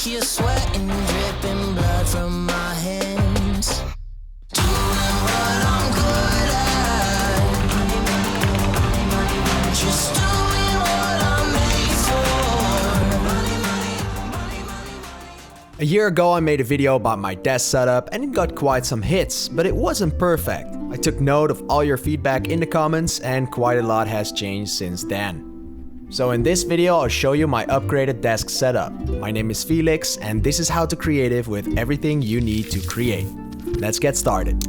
here sweating, dripping blood from my hands. Doing what I'm good at. Just doing what I'm made for. A year ago I made a video about my desk setup and it got quite some hits, but it wasn't perfect. I took note of all your feedback in the comments and quite a lot has changed since then. So in this video I'll show you my upgraded desk setup. My name is Felix and this is how to creative with everything you need to create. Let's get started.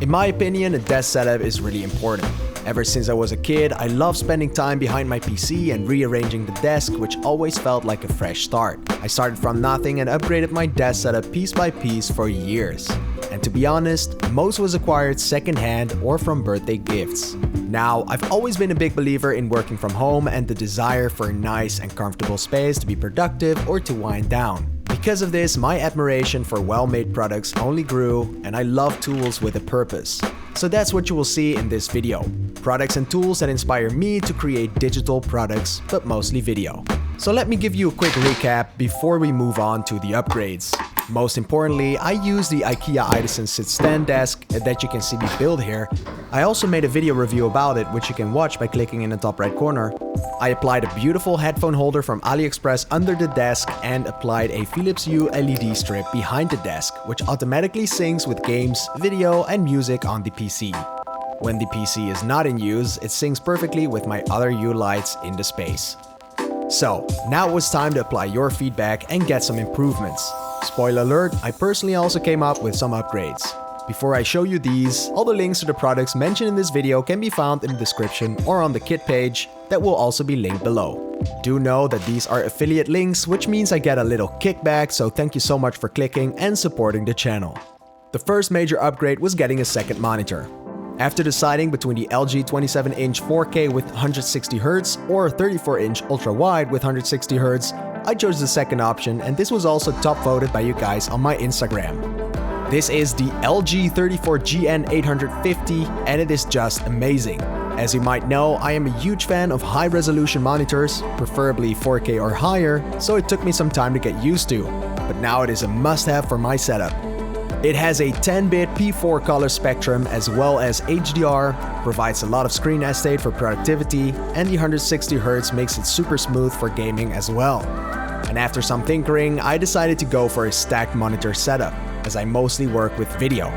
In my opinion, a desk setup is really important. Ever since I was a kid, I love spending time behind my PC and rearranging the desk, which always felt like a fresh start. I started from nothing and upgraded my desk setup piece by piece for years. And to be honest, most was acquired secondhand or from birthday gifts. Now, I've always been a big believer in working from home and the desire for a nice and comfortable space to be productive or to wind down. Because of this, my admiration for well-made products only grew and I love tools with a purpose. So that's what you will see in this video. Products and tools that inspire me to create digital products, but mostly video. So let me give you a quick recap before we move on to the upgrades. Most importantly, I use the IKEA Idison Sit Stand Desk that you can see me build here. I also made a video review about it, which you can watch by clicking in the top right corner. I applied a beautiful headphone holder from AliExpress under the desk and applied a Philips Hue LED strip behind the desk, which automatically syncs with games, video, and music on the PC. When the PC is not in use, it syncs perfectly with my other Hue lights in the space. So, now it was time to apply your feedback and get some improvements. Spoiler alert, I personally also came up with some upgrades. Before I show you these, all the links to the products mentioned in this video can be found in the description or on the kit page that will also be linked below. Do know that these are affiliate links, which means I get a little kickback, so thank you so much for clicking and supporting the channel. The first major upgrade was getting a second monitor. After deciding between the LG 27-inch 4K with 160Hz or 34-inch ultra-wide with 160Hz, I chose the second option and this was also top voted by you guys on my Instagram. This is the LG 34GN 850 and it is just amazing. As you might know, I am a huge fan of high-resolution monitors, preferably 4K or higher, so it took me some time to get used to, but now it is a must-have for my setup. It has a 10-bit P4 color spectrum as well as HDR, provides a lot of screen estate for productivity, and the 160Hz makes it super smooth for gaming as well. And after some tinkering, I decided to go for a stacked monitor setup, as I mostly work with video.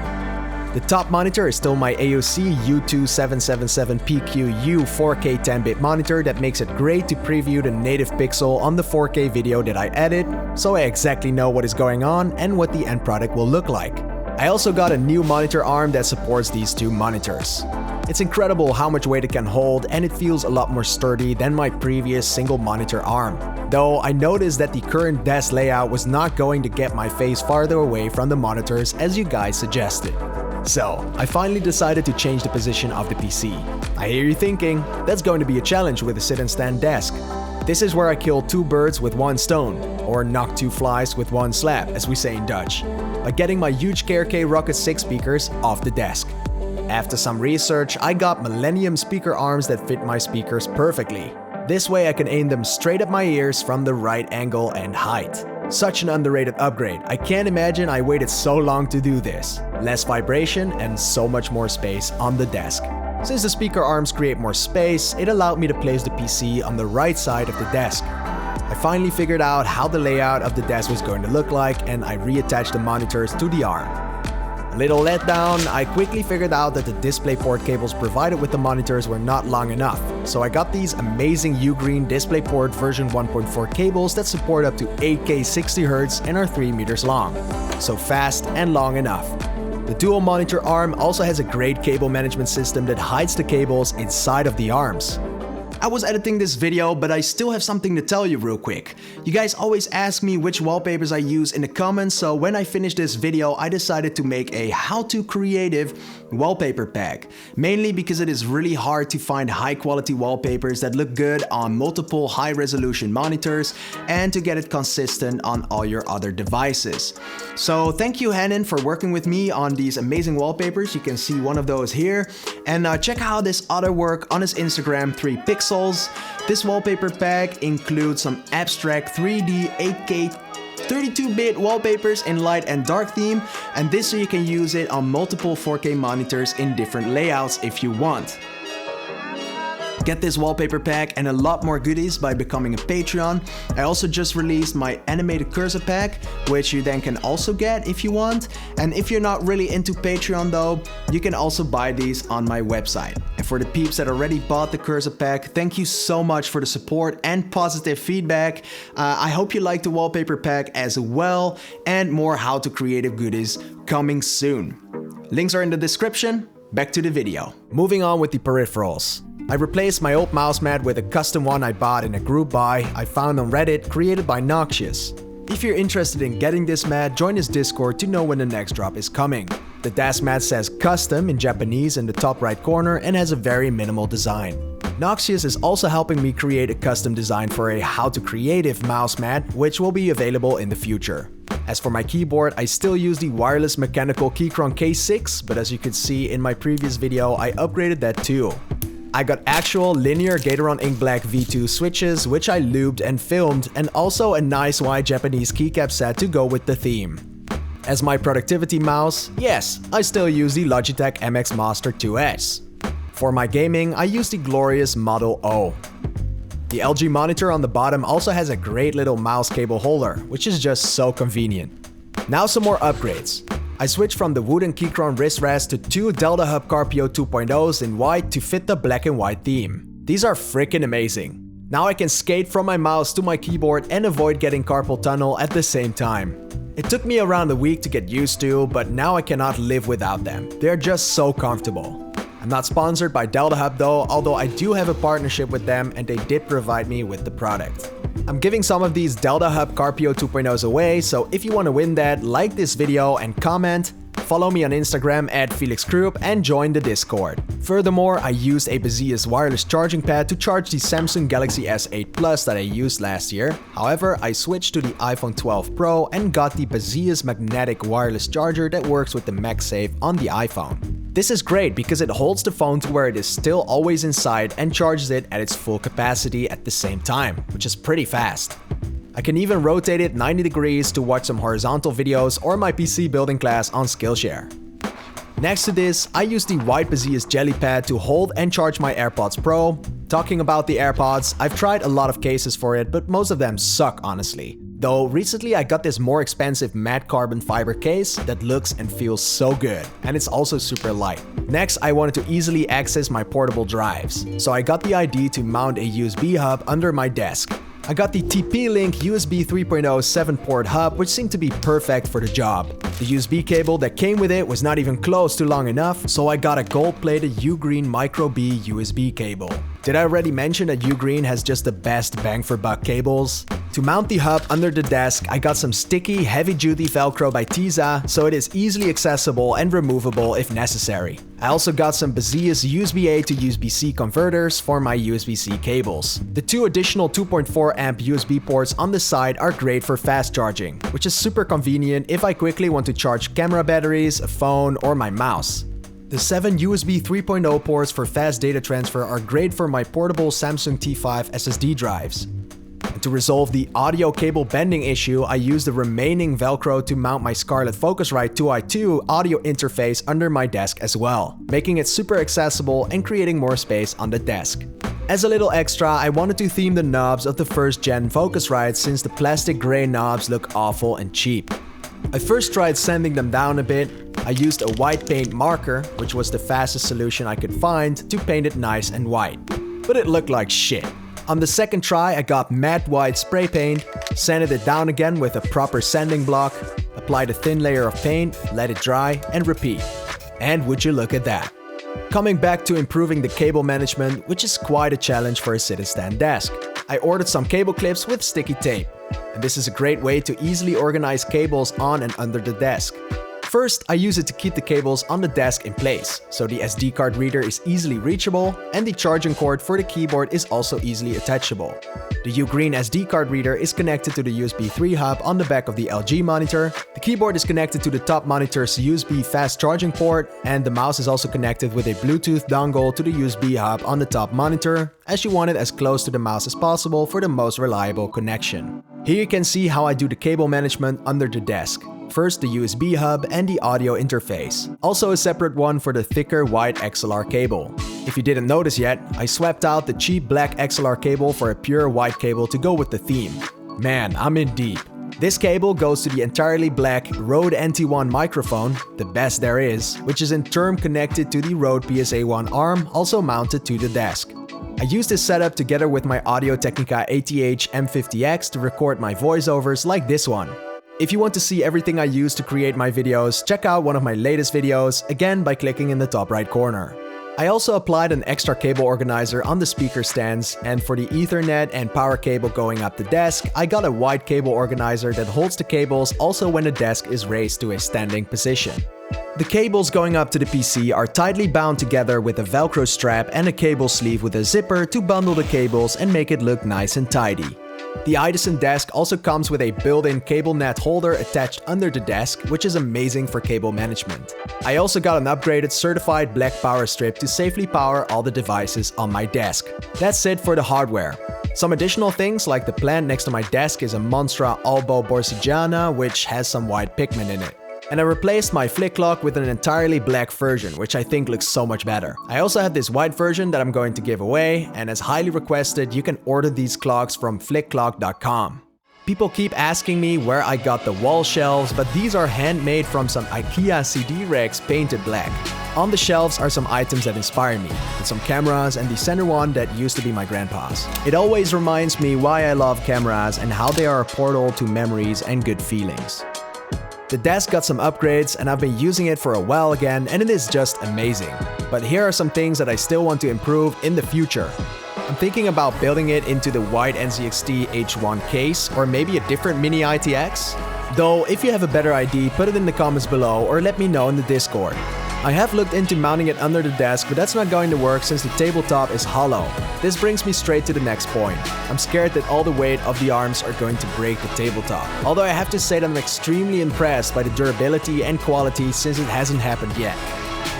The top monitor is still my AOC U2777PQU 4K 10-bit monitor that makes it great to preview the native pixel on the 4K video that I edit, so I exactly know what is going on and what the end product will look like. I also got a new monitor arm that supports these two monitors. It's incredible how much weight it can hold and it feels a lot more sturdy than my previous single monitor arm. Though I noticed that the current desk layout was not going to get my face farther away from the monitors as you guys suggested. So, I finally decided to change the position of the PC. I hear you thinking, that's going to be a challenge with a sit and stand desk. This is where I kill two birds with one stone, or knock two flies with one slap, as we say in Dutch, by getting my huge KRK Rocket 6 speakers off the desk. After some research, I got Millennium speaker arms that fit my speakers perfectly. This way I can aim them straight at my ears from the right angle and height. Such an underrated upgrade. I can't imagine I waited so long to do this. Less vibration and so much more space on the desk. Since the speaker arms create more space, it allowed me to place the PC on the right side of the desk. I finally figured out how the layout of the desk was going to look like and I reattached the monitors to the arm. A little letdown, I quickly figured out that the DisplayPort cables provided with the monitors were not long enough, so I got these amazing Ugreen DisplayPort version 1.4 cables that support up to 8K 60Hz and are 3 meters long, so fast and long enough. The dual monitor arm also has a great cable management system that hides the cables inside of the arms. I was editing this video, but I still have something to tell you real quick. You guys always ask me which wallpapers I use in the comments, so when I finished this video, I decided to make a how-to creative wallpaper pack. Mainly because it is really hard to find high-quality wallpapers that look good on multiple high-resolution monitors and to get it consistent on all your other devices. So thank you, Hannon, for working with me on these amazing wallpapers. You can see one of those here. And check out this other work on his Instagram, 3pixel. pixels. This wallpaper pack includes some abstract 3D 8K 32-bit wallpapers in light and dark theme, and this so you can use it on multiple 4K monitors in different layouts if you want. Get this wallpaper pack and a lot more goodies by becoming a Patreon. I also just released my animated cursor pack, which you then can also get if you want. And if you're not really into Patreon though, you can also buy these on my website. And for the peeps that already bought the cursor pack, thank you so much for the support and positive feedback. I hope you like the wallpaper pack as well, and more how to creative goodies coming soon. Links are in the description. Back to the video. Moving on with the peripherals. I replaced my old mouse mat with a custom one I bought in a group buy I found on Reddit created by Noxious. If you're interested in getting this mat, join his Discord to know when the next drop is coming. The desk mat says custom in Japanese in the top right corner and has a very minimal design. Noxious is also helping me create a custom design for a how to creative mouse mat, which will be available in the future. As for my keyboard, I still use the wireless mechanical Keychron K6, but as you could see in my previous video, I upgraded that too. I got actual linear Gateron Ink Black V2 switches, which I lubed and filmed, and also a nice wide Japanese keycap set to go with the theme. As my productivity mouse, yes, I still use the Logitech MX Master 2S. For my gaming, I use the glorious Model O. The LG monitor on the bottom also has a great little mouse cable holder, which is just so convenient. Now some more upgrades. I switched from the wooden Keychron wrist rest to two Deltahub Carpio 2.0s in white to fit the black and white theme. These are freaking amazing. Now I can skate from my mouse to my keyboard and avoid getting carpal tunnel at the same time. It took me around a week to get used to, but now I cannot live without them. They're just so comfortable. I'm not sponsored by Deltahub though, although I do have a partnership with them and they did provide me with the product. I'm giving some of these Deltahub Carpio 2.0s away, so if you want to win that, like this video and comment, follow me on Instagram @FelixKrupp and join the Discord. Furthermore, I used a Bazius wireless charging pad to charge the Samsung Galaxy S8 Plus that I used last year. However, I switched to the iPhone 12 Pro and got the Bazius magnetic wireless charger that works with the MagSafe on the iPhone. This is great because it holds the phone to where it is still always inside and charges it at its full capacity at the same time, which is pretty fast. I can even rotate it 90 degrees to watch some horizontal videos or my PC building class on Skillshare. Next to this, I use the white Bazius Jelly Pad to hold and charge my AirPods Pro. Talking about the AirPods, I've tried a lot of cases for it, but most of them suck honestly. Though recently I got this more expensive matte carbon fiber case that looks and feels so good, and it's also super light. Next, I wanted to easily access my portable drives, so I got the idea to mount a USB hub under my desk. I got the TP-Link USB 3.0 7-port hub, which seemed to be perfect for the job. The USB cable that came with it was not even close to long enough, so I got a gold-plated Ugreen Micro B USB cable. Did I already mention that Ugreen has just the best bang-for-buck cables? To mount the hub under the desk, I got some sticky, heavy-duty Velcro by Tiza, so it is easily accessible and removable if necessary. I also got some Bazius USB-A to USB-C converters for my USB-C cables. The two additional 2.4 amp USB ports on the side are great for fast charging, which is super convenient if I quickly want to charge camera batteries, a phone, or my mouse. The 7 USB 3.0 ports for fast data transfer are great for my portable Samsung T5 SSD drives. And to resolve the audio cable bending issue, I used the remaining Velcro to mount my Scarlett Focusrite 2i2 audio interface under my desk as well, making it super accessible and creating more space on the desk. As a little extra, I wanted to theme the knobs of the first gen Focusrite since the plastic gray knobs look awful and cheap. I first tried sanding them down a bit. I used a white paint marker, which was the fastest solution I could find, to paint it nice and white. But it looked like shit. On the second try, I got matte white spray paint, sanded it down again with a proper sanding block, applied a thin layer of paint, let it dry, and repeat. And would you look at that. Coming back to improving the cable management, which is quite a challenge for a sit-and-stand desk. I ordered some cable clips with sticky tape. And this is a great way to easily organize cables on and under the desk. First, I use it to keep the cables on the desk in place, so the SD card reader is easily reachable and the charging cord for the keyboard is also easily attachable. The Ugreen SD card reader is connected to the USB 3 hub on the back of the LG monitor, the keyboard is connected to the top monitor's USB fast charging port, and the mouse is also connected with a Bluetooth dongle to the USB hub on the top monitor, as you want it as close to the mouse as possible for the most reliable connection. Here you can see how I do the cable management under the desk. First the USB hub and the audio interface. Also a separate one for the thicker white XLR cable. If you didn't notice yet, I swapped out the cheap black XLR cable for a pure white cable to go with the theme. Man, I'm in deep. This cable goes to the entirely black Rode NT1 microphone, the best there is, which is in turn connected to the Rode PSA-1 arm, also mounted to the desk. I use this setup together with my Audio-Technica ATH M50X to record my voiceovers like this one. If you want to see everything I use to create my videos, check out one of my latest videos, again by clicking in the top right corner. I also applied an extra cable organizer on the speaker stands, and for the Ethernet and power cable going up the desk, I got a wide cable organizer that holds the cables also when the desk is raised to a standing position. The cables going up to the PC are tightly bound together with a Velcro strap and a cable sleeve with a zipper to bundle the cables and make it look nice and tidy. The Idison desk also comes with a built-in cable net holder attached under the desk, which is amazing for cable management. I also got an upgraded certified black power strip to safely power all the devices on my desk. That's it for the hardware. Some additional things like the plant next to my desk is a Monstra Albo Borsigiana, which has some white pigment in it. And I replaced my flick clock with an entirely black version, which I think looks so much better. I also have this white version that I'm going to give away, and as highly requested, you can order these clocks from flickclock.com. People keep asking me where I got the wall shelves, but these are handmade from some IKEA CD racks painted black. On the shelves are some items that inspire me, and some cameras and the center one that used to be my grandpa's. It always reminds me why I love cameras and how they are a portal to memories and good feelings. The desk got some upgrades and I've been using it for a while again, and it is just amazing. But here are some things that I still want to improve in the future. I'm thinking about building it into the white NZXT H1 case or maybe a different mini ITX. Though if you have a better idea, put it in the comments below or let me know in the Discord. I have looked into mounting it under the desk, but that's not going to work since the tabletop is hollow. This brings me straight to the next point. I'm scared that all the weight of the arms are going to break the tabletop. Although I have to say that I'm extremely impressed by the durability and quality since it hasn't happened yet.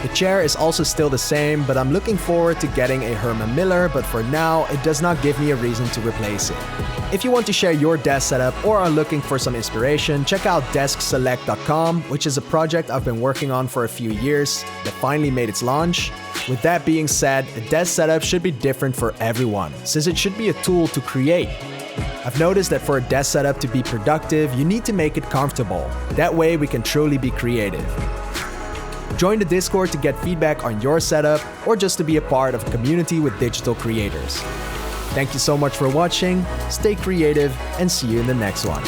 The chair is also still the same, but I'm looking forward to getting a Herman Miller, but for now, it does not give me a reason to replace it. If you want to share your desk setup or are looking for some inspiration, check out DeskSelect.com, which is a project I've been working on for a few years that finally made its launch. With that being said, a desk setup should be different for everyone, since it should be a tool to create. I've noticed that for a desk setup to be productive, you need to make it comfortable. That way we can truly be creative. Join the Discord to get feedback on your setup or just to be a part of a community with digital creators. Thank you so much for watching, stay creative, and see you in the next one.